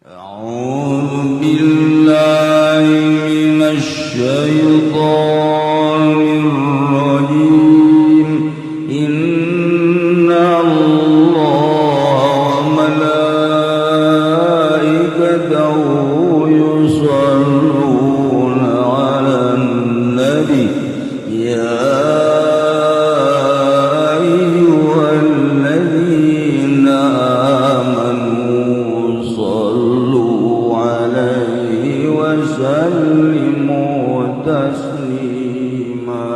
أعوذ بالله من الشيطان الرجيم إن الله وملائكته يصلون على النبي يا أيها الذين آمنوا صلوا عليه وسلموا تسليما.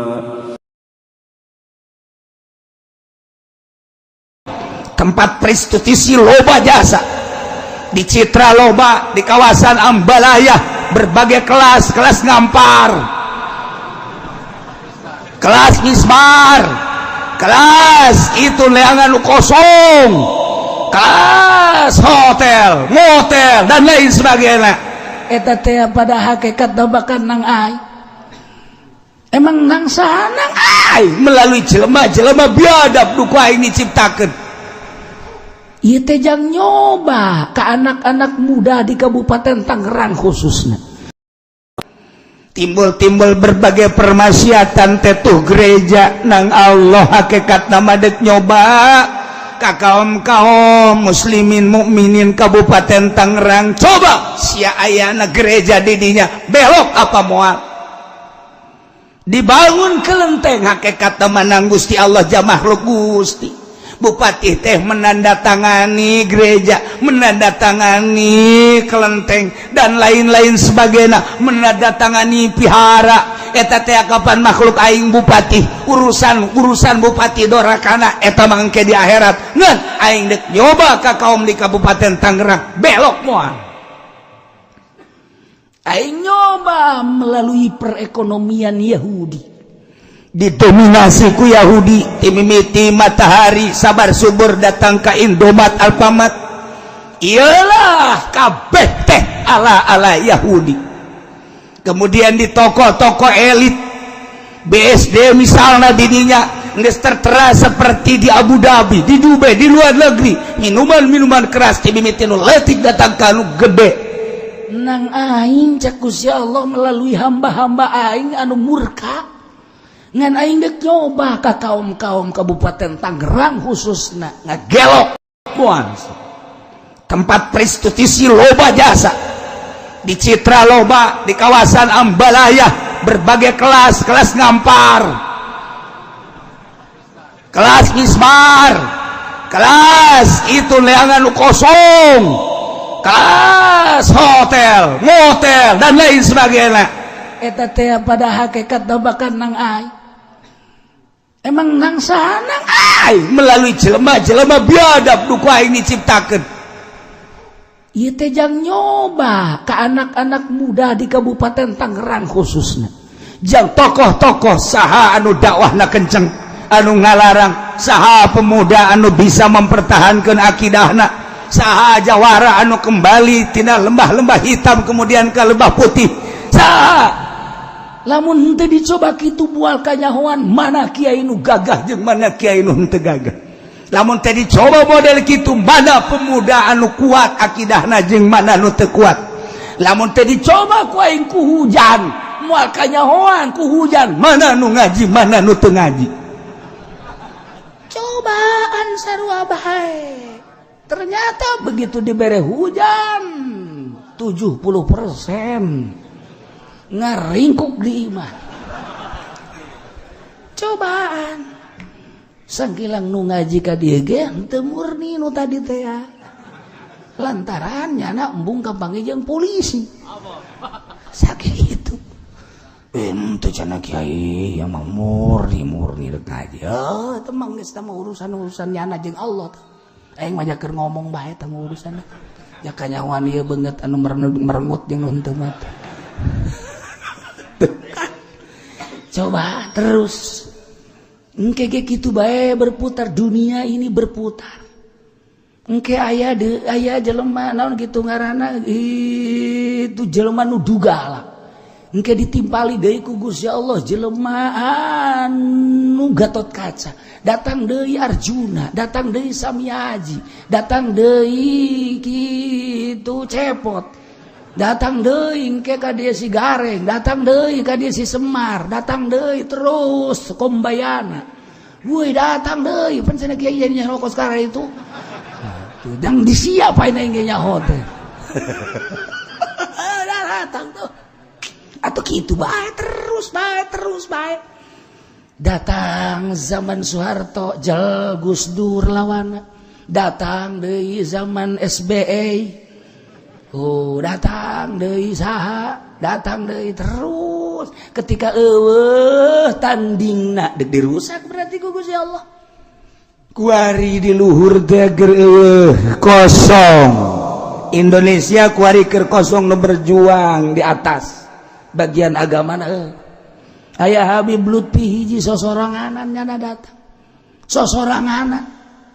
Tempat prostitusi loba jasa, di Citra loba, di kawasan Ambalaya berbagai kelas ngampar, kelas misbar, kelas itu leangan kosong, kelas hotel, motel dan lain sebagainya. Eta teh pada hakikat bakan nang ai. Emang nang saha nang ai Melalui jelema-jelema biadab duku aing diciptakeun. ieu teh jang nyoba ka anak-anak muda di Kabupaten Tangerang khususnya. Timbul berbagai permaksiatan tetuh gereja nang Allah hakikat nama dek nyoba ka kaum muslimin mukminin Kabupaten Tangerang. Coba sia ayana gereja didinya belok apa moal dibangun kelenteng hakikat temanang Gusti Allah jah makhluk Gusti. Bupati teh menandatangani gereja, menandatangani kelenteng dan lain-lain sebagainya, menandatangani pihara. Eta teh kapan makhluk aing bupati, urusan bupati dorakana eta mangke di akhirat. Ngan aing dek nyoba ka kaum di Kabupaten Tangerang belok moal. Aing nyoba melalui perekonomian Yahudi, didominasi ku Yahudi, timimiti matahari sabar subur datang ke Indomaret Alfamart. Iyalah kabeh teh ala Yahudi. Kemudian di toko-toko elit BSD misalnya didinya geus tertera seperti di Abu Dhabi, di Dubai, di luar negeri, minuman keras timimiti nu leutik datang ka nu gede. Nang aing cak Gusti Allah melalui hamba-hamba aing anu murka, ngan aing dek nyoba ka kaum Kabupaten Tangerang khususna ngagelok moal. Tempat prostitusi loba jasa, di Citra loba, di kawasan Ambalaya berbagai kelas ngampar, kelas misbar, kelas itu leangan kosong, kelas hotel, motel dan lain sebagainya. Eta teh pada hakikat bakan nang ai. Emang nang saha nang ai Melalui jelema-jelema biadab duku aing diciptakeun. ieu teh jang nyoba ka anak-anak muda di Kabupaten Tangerang khususnya. Jang tokoh-tokoh saha anu dakwahna kenceng, anu ngalarang, saha pemuda anu bisa mempertahankan akidahna, saha jawara anu kembali tina lembah-lembah hitam kemudian ke lembah putih, saha Lamun henteu dicoba kitu bual kanyahoan mana kiai nu gagah jeung mana kiai nu henteu gagah. Lamun teh dicoba model kitu mana pemuda anu kuat akidahna jeung mana nu teu kuat. Lamun teh dicoba ku aing ku hujan moal kanyahoan ku hujan mana nu ngaji mana nu teu ngaji. Cobaan sarua bae. Ternyata begitu dibere hujan 70% ngaringkuk di iman. Cobaan sangkilang nu ngaji ka dieu ge henteu murni nu tadi teh. Lantaran nyana embung kampangi jeung polisi. Sakitu. Teu cenah kiai yang mah murni rek ngaji. Teu mah geus tah urusan nyana jeung Allah. Aing mah keur ngomong bae tah urusanna. Ya kanyawan ieu beungeut anu merengut jeung nu henteu mah. Coba terus engke ge kitu bae berputar, dunia ini berputar. Engke aya jelema naon kitu ngaranna itu jelema nu duga lah. engke ditimpali deui ku Gusti Allah jelema anu Gatot Kaca, datang deui Arjuna, datang deui Samyaji, datang deui kitu Cepot, datang deui engke ka dieu si Gareng, datang deui ka dieu si Semar, datang deui terus Kombayana. Woi datang deui pan cenah kieu nya rokok sekarang itu. Dan disiapain engge nyaho teh. Datang tuh. Atau gitu baik terus baik. Datang zaman Soeharto jel Gus Dur lawana. Datang deui zaman SBY. Oh, datang deui saha? Datang deui terus. Ketika tandingna deuk dirusak berarti ku Gusti Allah. Kuari di luhur teh kosong. Indonesia kuari keur kosong nu berjuang di atas. Bagian agama aya Habib Lutfi hiji sosoranganan nyana datang. Sosoranganan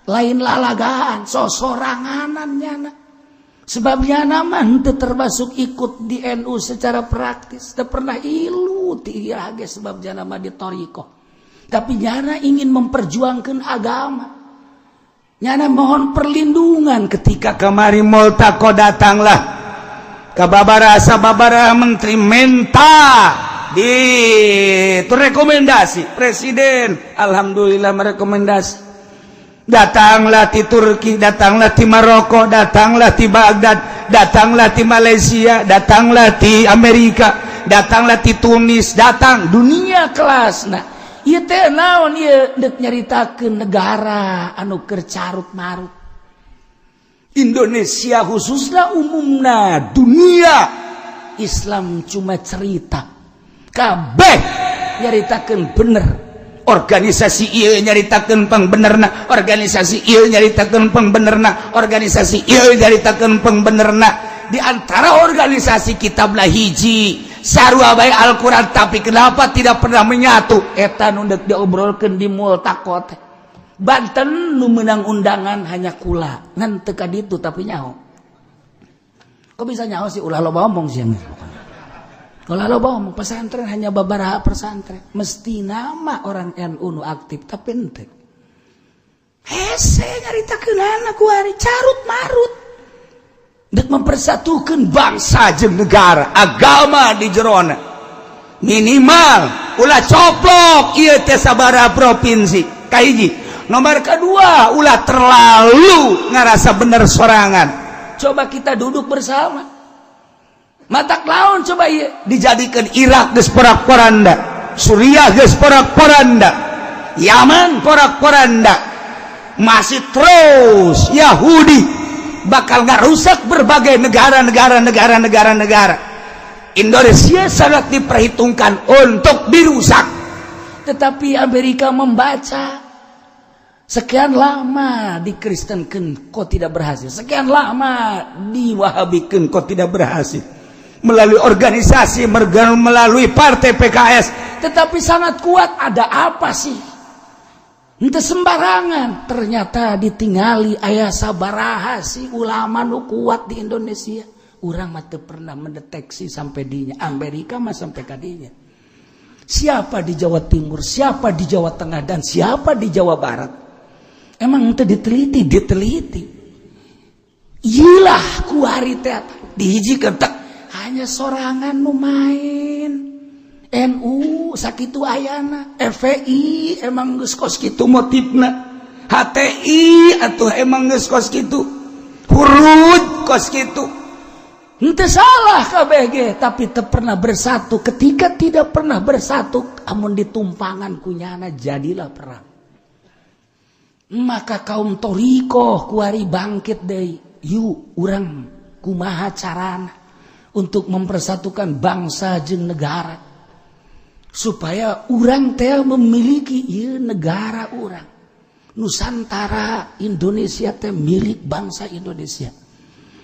lain lalagaan, sosoranganan nyana. Sebab nyana mah teu termasuk ikut di NU secara praktis, teu pernah ilu ti ieu ge sebab nyana mah di thariqah. Tapi nyana ingin memperjuangkan agama. Nyana mohon perlindungan ketika kemari Multaqo datanglah sababaraha menteri menta di itu rekomendasi presiden, alhamdulillah merekomendasi. Datanglah di Turki, datanglah di Maroko, datanglah di Baghdad, datanglah di Malaysia, datanglah di Amerika, datanglah di Tunis, datang dunia kelas. Nah, ieu teh naon ieu deuk nyaritakeun negara anu keur carut marut. Indonesia khususna umumna dunia Islam cuma cerita. Kabeh nyaritakeun bener. Organisasi ieu nyaritakeun pangbenerna, organisasi ieu nyaritakeun pangbenerna, organisasi ieu nyaritakeun pangbenerna. Di antara organisasi kitablah hiji sarua bae Al-Quran, tapi kenapa tidak pernah menyatu? Eta nu deuk diobrolkeun di Multaqo teh. Banten nu menang undangan hanya kula, ngan teu ka ditu tapi nyaho. Kok bisa nyaho sih ulah loba omong sih. Ulah loba omong pesantren hanya babaraha pesantren. Mesti nama orang NU nu aktif tapi henteu. Hese nyaritakeunana ku ari carut marut. Dek mempersatukan bangsa jeung negara, agama di jerona. Minimal ulah coplok ieu teh sabaraha provinsi. Kahiji. Nomor kedua, ulah terlalu ngerasa bener sorangan. Coba kita duduk bersama. Matak laun coba ieu dijadikan Irak geus porak-poranda, Suriah geus porak-poranda, Yaman porak-poranda. Masih terus Yahudi bakal ngarusak berbagai negara. Indonesia sangat diperhitungkan untuk dirusak. Tetapi Amerika membaca sekian lama dikristenkeun kok tidak berhasil, sekian lama diwahabikeun kok tidak berhasil, melalui organisasi, melalui partai PKS, tetapi sangat kuat. Ada apa sih? Henteu sembarangan. Ternyata ditinggali aya sabaraha sih ulama nu kuat di Indonesia. Urang mah teu pernah mendeteksi sampai dinya. Amerika mah sampai ka dinya. Siapa di Jawa Timur, siapa di Jawa Tengah, dan siapa di Jawa Barat? Emang itu diteliti. Iyalah kuari teh dihijikeun teh hanya sorangan nu main. NU sakitu ayana, FPI emang geus kos kitu motifna, HTI atuh emang geus kos kitu, Hurud kos kitu. Henteu salah kabeh ge, tapi teu pernah bersatu. Ketika tidak pernah bersatu, amun ditumpangan kunyana jadilah perang. Maka kaum thariqah kuari bangkit deui. Yuk urang kumaha carana untuk mempersatukan bangsa jeung negara supaya urang teh memiliki ieu negara urang. Nusantara Indonesia teh milik bangsa Indonesia.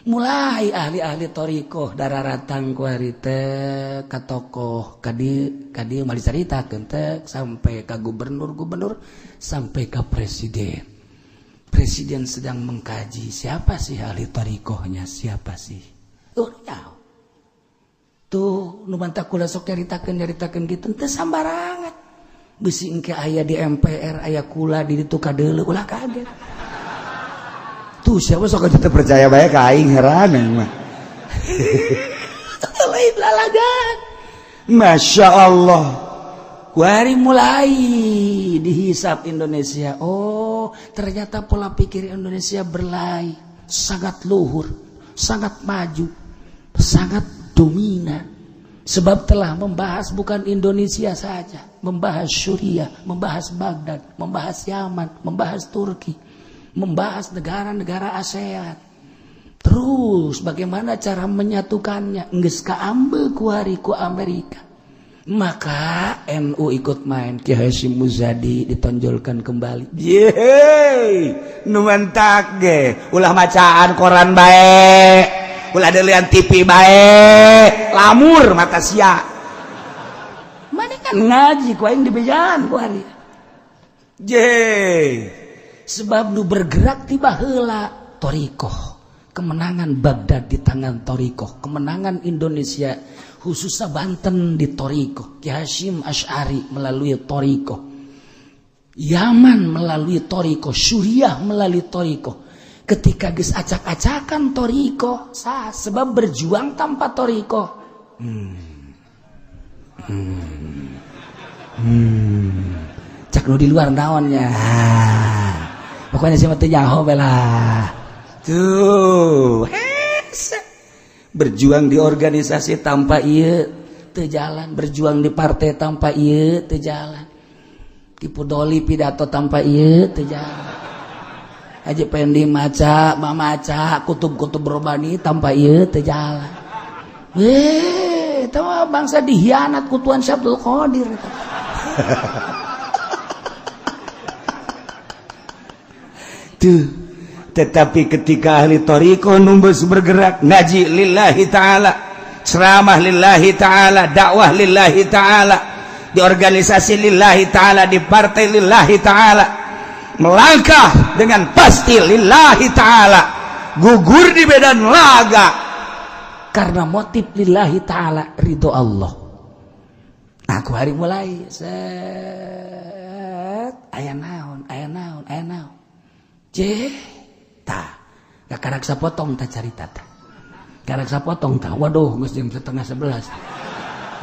Mulai ahli-ahli thariqah dararatang kuari teh ka tokoh ka dieu mah dicaritakeun teh sampai ka gubernur sampai ke presiden. Presiden sedang mengkaji siapa sih ahli thariqahnya, siapa sih? Tuh nu mantap kula sok nyaritakeun kitu teu sambarangan. Bisi engke aya di MPR aya kula di ditu kadeuleu ulah kaget. Tuh siapa sok teu percaya bae ka aing heran mah. Lain lalagan. Masya Allah. Kuari mulai dihisap Indonesia. Oh, ternyata pola pikir Indonesia berlai, sangat luhur, sangat maju, sangat dominan. Sebab telah membahas bukan Indonesia saja, membahas Suriah, membahas Baghdad, membahas Yaman, membahas Turki, membahas negara-negara ASEAN. Terus bagaimana cara menyatukannya? Geus kaambeul ku hari ku Amerika. Maka NU ikut main, Kiai Hasyim Muzadi ditonjolkan kembali. Yeay, nu mantak ge, ulah macaan koran bae, ulah deulean TV bae, lamur mata sia. Mana kan ngaji ku aing di bejalan ku hari. Yeay, sebab nu bergerak ti baheula thariqah. Kemenangan Baghdad di tangan thariqah, kemenangan Indonesia khususnya Banten di thariqah, Ki Hasyim Asy'ari melalui thariqah, Yaman melalui thariqah, Suriah melalui thariqah. Ketika geus acak-acakan thariqah, sebab berjuang tanpa thariqah. Cak nu di luar naonnya. Pokoknya sih mah teu nyaho belah. Tuh, berjuang di organisasi tanpa ieu teu jalan, berjuang di partai tanpa ieu teu jalan, tipu doli pidato tanpa ieu teu jalan, Haji Pendi maca kutub-kutub robani tanpa ieu teu jalan. Eta mah bangsa dihianat ku Tuan Syabdul Qadir. Tuh. Tetapi ketika ahli thariqah numbus bergerak, ngaji lillahi ta'ala, ceramah lillahi ta'ala, dakwah lillahi ta'ala, di organisasi lillahi ta'ala, di partai lillahi ta'ala, melangkah dengan pasti lillahi ta'ala, gugur di medan laga karena motif lillahi ta'ala, ridho Allah. Aku hari mulai aya naon gak karak sapotong tak carita tah. Karak sapotong tah. Waduh, geus jam 10:30.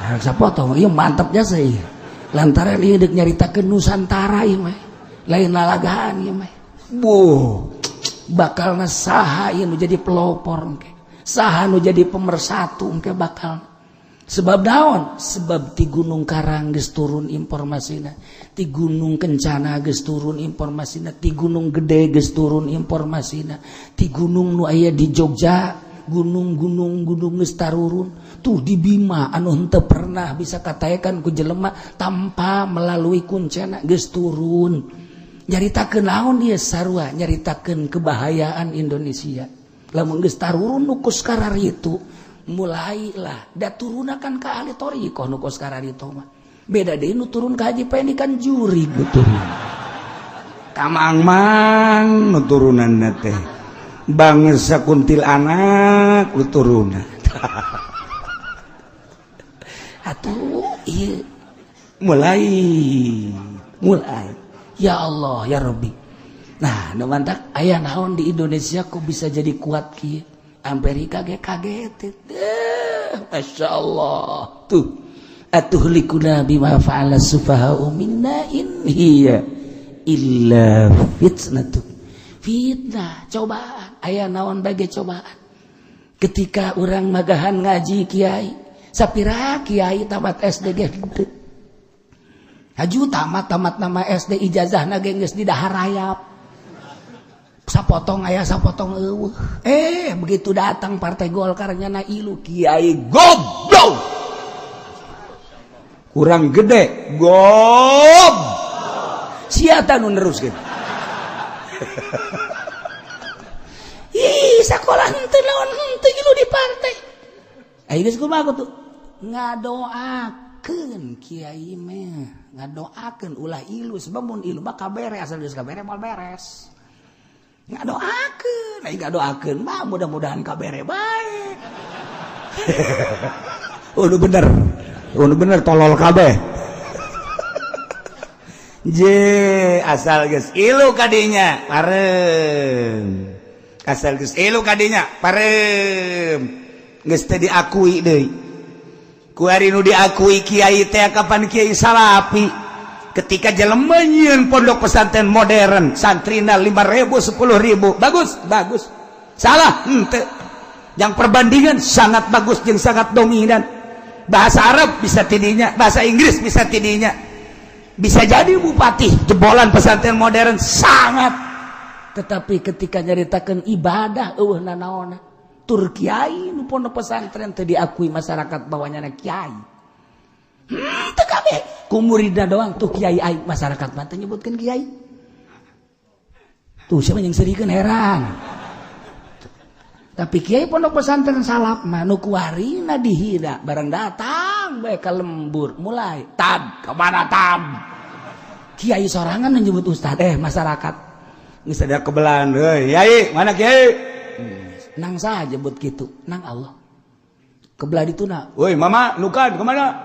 Karak sapotong ieu mantep jasa ieu. Lantaran ieu deuk nyaritakeun Nusantara ieu mah. Lain lalagaan ieu mah. Bakalna saha ieu nu jadi pelopor engke. Saha nu jadi pemersatu engke bakal. Sebab naon? Sebab ti Gunung Karang geus turun informasina, ti Gunung Kencana geus turun informasina, ti Gunung Gede geus turun informasina, ti gunung nu aya di Jogja, gunung geus tarurun. Tuh di Bima anu henteu pernah bisa kataekan ku jelema tanpa melalui kuncena geus turun. Nyaritakeun naon ieu sarua? Nyaritakeun kebahayaan Indonesia. Lamun geus tarurun nu kus kararitu mulailah da turunakan ka ahli thariqah nu kos kararitu mah. Beda deui nu turun ka Haji Pendi kan juri betul. Kamang-mang nu turunanna teh bangsa kuntil anak nu turunan. Atuh ieu mulai. Ya Allah ya Rabbi. Nah, nu mantak aya naon di Indonesia kok bisa jadi kuat kieu? Amerika ge kaget. Masya Allah. Tuh. Atuhlikuna bima fa'ala sufaha'u minna in hiya illa fitnatu. Fitnah, cobaan. Aya naon bage cobaan. Ketika orang magahan ngaji kiai, sapira kiai tamat SD ge henteu. Haju tamat nama SD ijazahna ge geus di dahar rayap. Sapotong aya sapotong eueuh. Begitu datang partai Golkar nyana ilu kiai goblok. Kurang gede gob. Sia ta nu neruskeun. Sakola henteu lawan henteu ilu di partai. Geus kumaha tuh? Ngadoakeun kiai mah, ngadoakeun ulah ilu sebab mun ilu mah kabere asal geus kabere moal beres. Ngadoakeun mah mudah-mudahan kabere baik. bener tolol kabeh. Asal geus ilu kadinya parem. Asal geus ilu kadinya parem. Geus teu diakui deui. Ku ari nu diakui kiai teh kapan kiai salapi. Ketika jelema nyieun pondok pesantren modern, santrina 5.000 10.000. Bagus. Salah henteu. Yang perbandingan sangat bagus jeung sangat dominan. Bahasa Arab bisa tidinya, bahasa Inggris bisa tidinya. Bisa jadi bupati jebolan pesantren modern sangat, tetapi ketika nyaritakeun ibadah eueuh nanaonna tur kiai nu pondok pesantren teu diakui masyarakat bawahnya kiai. Teu kabeh ku muridna doang tuh kiai aing masyarakat mah teu nyebutkeun kiai. Tuh siapa yang serikeun heran. Tapi kiai pondok pesantren salap mah nu kuarina dihina barang datang bae ka lembur mulai tab kemana tab kiai sorangan nyebut ustad masyarakat geus ada kebelan euy kiai mana kiai nang saja buat kitu nang Allah kebelah dituna woi mama nukan kemana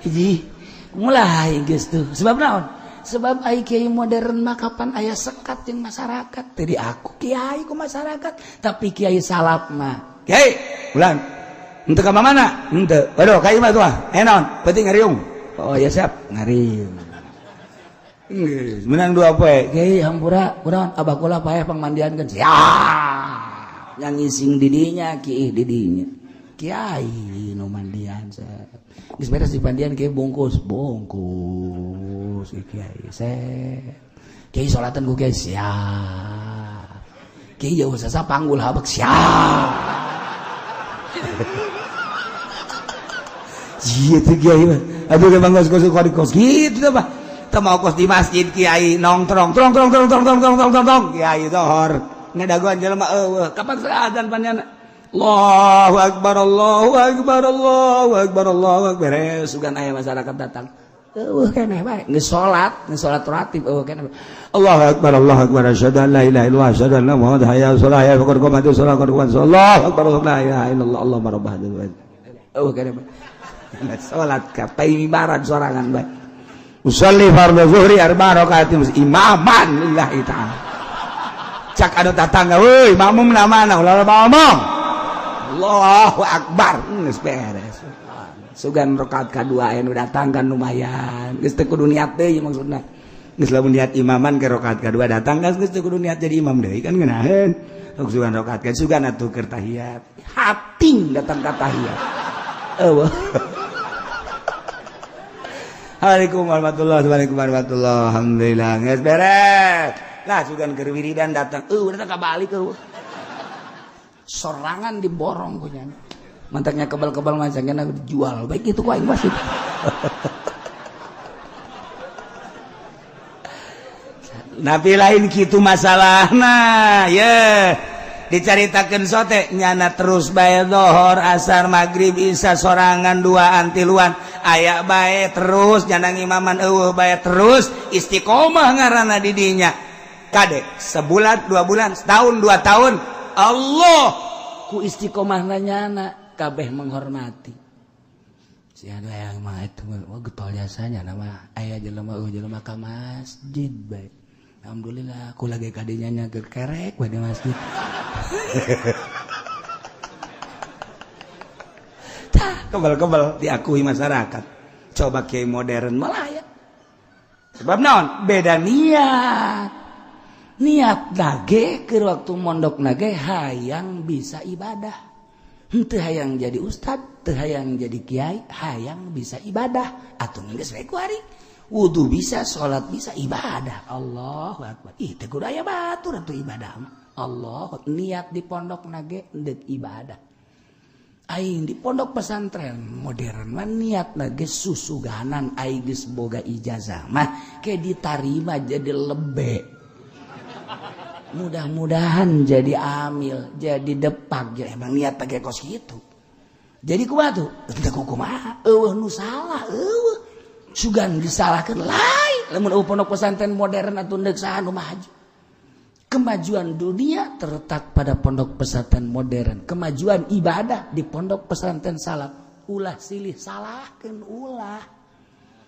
hiji mulai geus tuh sebab naon. Sebab ai kiai modern mah kapan aya sekat jeung masyarakat. Tadi aku kiai ku masyarakat, tapi kiai salap mah. Kiai, ulang. Henteu ka mana? Henteu. Waduh, kiai mah tuh. Naon? Penting ngariung. Oh, ya siap, ngariung. Geus, menang 2 poe. Kiai hampura, kunaon abah kula paeh pangmandiankeun. Siap. Yang ngising didinya, kiai didinya. Kiai nu mandian saya. Geus beres di pandian kiai bungkus kiai kiai salatan ku kiai siap kiai jauh sasa panggul habak siap gitu kiai mah aduh ke bangkos kos gitu apa teu mau kos di masjid kiai nongkrong kiai dohor ngadaguan jelema eueuh kapan azan panjana Allahu akbar beres sugan aya masyarakat datang keneh bae geus salat ratib keneh Allahu akbar asyhadu an la ilaha illallah asyhadu anna muhammadar hayya 'alas shalah ya faqad qamatu shalah qad qamatu Allahu akbar la ilaha illallah Allahu rabb hadhihi keneh bae salat ka paimibaran sorangan bae usolli fardhu zuhri 4 rakaat imaman lillahi ta'ala cak anu tatangga euy makmum na mana ulah ngomong Allahu akbar geus beres sugan rakaat kadua anu datang kan lumayan geus teu kudu niat deui maksudna geus lamun niat imaman ke rakaat kadua datang geus teu kudu niat jadi imam deui kan ngeunaheun sugan rakaat kan sugan atuh keur tahiyat hating datang ka tahiyat eueuh Assalamualaikum warahmatullahi alhamdulillah geus beres lah sugan keur wiridan datang datang ka balik sorangan diborong punya mantaknya kebal-kebal macamnya dijual baik itu kok aing masih nabi lain gitu masalahna ya dicaritakeun sote nyana terus bae dohor asar maghrib isya sorangan 2 tiluan aya bae terus nyana imaman eueuh bae terus istiqomah ngaranna di dinya kade sebulan 2 bulan setahun 2 tahun Allah ku istiqomahna nyana kabeh menghormati si anu aya mah itu getol jasanya nama aya jelema ka masjid bae alhamdulillah aku lagi kadinya nya kerek bae di masjid kebal-kebal diakui masyarakat coba kiai modern malah ya sebab naon beda niat nage ke waktu mondok nage hayang bisa ibadah henteu hayang jadi ustad teu hayang jadi kiai hayang bisa ibadah atuh geus we kuari wudu bisa salat bisa ibadah Allahu akbar teh kudu aya batur atuh ibadah Allah niat di pondok nage deuk ibadah aing di pondok pesantren modern mah niat nage susuganan aing geus boga ijazah mah ke ditarima jadi lebe mudah-mudahan jadi amil jadi depak jadi emang niat pakai kos gitu jadi kumaha tuh teu kumaha eueuh nu salah eueuh sugan disalahkeun lain lamun pondok pesantren modern atuh deuk saha nu maju Kemajuan dunia terletak pada pondok pesantren modern. Kemajuan ibadah di pondok pesantren salaf. Ulah silih salahkeun ulah.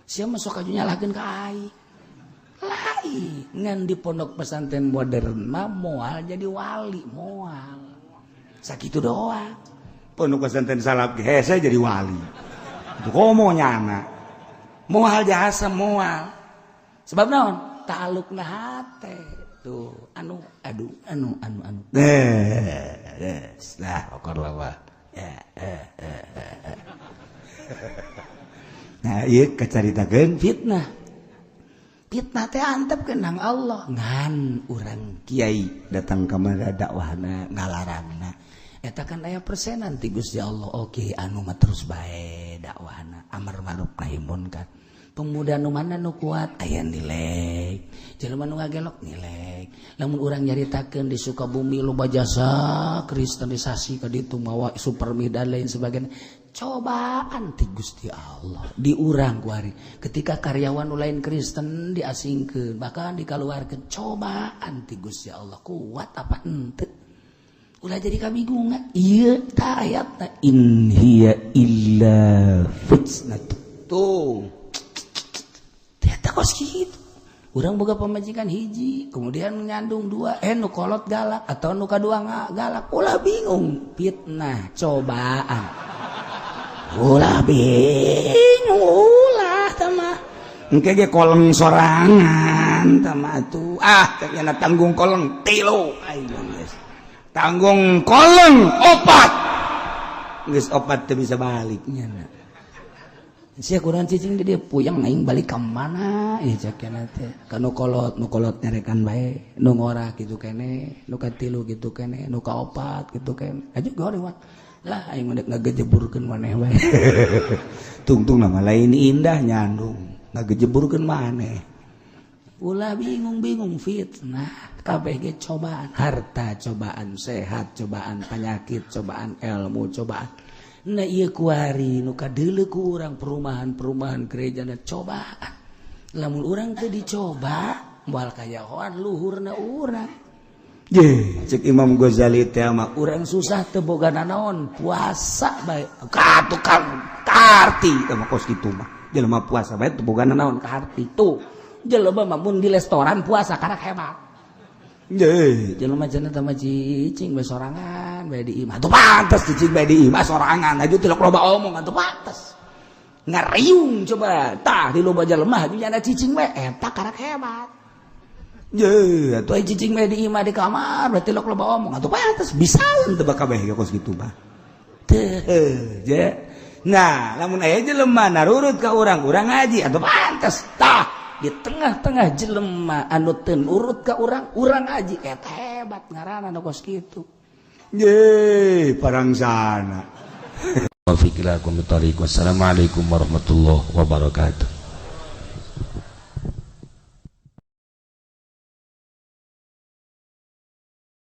Sia mah sok aju nyalahkeun ka aing. Lain ngan di pondok pesantren modern mah moal jadi wali moal. Sakitu doang. Pondok pesantren salaf hese jadi wali. Itu komo nyana. Moal jasa moal. Sebab naon? Ta'alluqna hate. Tuh anu lah pokoknya wah nah iya kecaritakeun fitnah teh antep kenang Allah ngan urang kiai datang ka mana dakwahna ngalarangna eta kan aya persenan ti Gusti Allah oke anu mah terus bae dakwahna amar ma'ruf nahi munkar pemuda nu mana nu kuat aya nilai jelema nu ngagelok nilai lamun urang nyaritakeun di Sukabumi loba jasa kristenisasi ka ditu mawa supermi dan lain sebagainya cobaan ti Gusti Allah di urang kuari ketika karyawan nu lain Kristen diasingkeun bahkan dikaluarkeun cobaan ti Gusti Allah kuat apa henteu ulah jadi kabingungan ieu ta ayatna in hiya illa fitnatun tuh kos gitu. Urang boga pamajikan hiji, kemudian ngandung dua, nu kolot galak atau nu kadua galak. Ulah bingung, fitnah, cobaan. Ulah bingung, ulah tama. Engke ge koleng sorangan tama atuh. Kayana tanggung koleng 3. Ayo geus. Tanggung koleng 4. Geus 4 teu bisa balik nya. Sia kurang cicing dia puyeng aing balik ka mana ieu cekna teh kanu kolot nyarekan bae nu ngora kitu kene nu katilu kitu kene nu kaopat kitu kene aju goreng lah aing mendek ngagejeburkeun maneh bae tungtung nama lain indah nyandung ngagejeburkeun maneh ulah bingung fitnah kabeh ge cobaan harta cobaan sehat cobaan penyakit cobaan ilmu cobaan nah iya kuari nu kadeuleu ku urang perumahan gerejana cobaan lamun urang teu dicoba moal kayahoan luhurna urang ye cek Imam Ghazali teh mah urang susah teu boga nanaon puasa bae ka tukang karti teh mah kos kitu mah jelema puasa bae teu boga nanaon karti tuh jelema mah mun di restoran puasa karek hebat ye jelema cenah teh mah cicing bae sorangan bae di imah atuh pantes cicing bae di imah sorangan aju teu loba omong atuh pantes ngariung coba tah di loba jelema aju nyana cicing bae eta karek hebat ye atuh ai cicing bae di imah di kamar berarti loba omong atuh pantes bisaeun teu kabeh kos kitu mah teu je nah lamun aya jelema narurut ka urang ngaji atuh pantes tah di tengah-tengah jelema anu teu nurut ka urang ngaji eta hebat ngaranna nu kos kitu ye parangsana. Wassalamualaikum warahmatullahi wabarakatuh.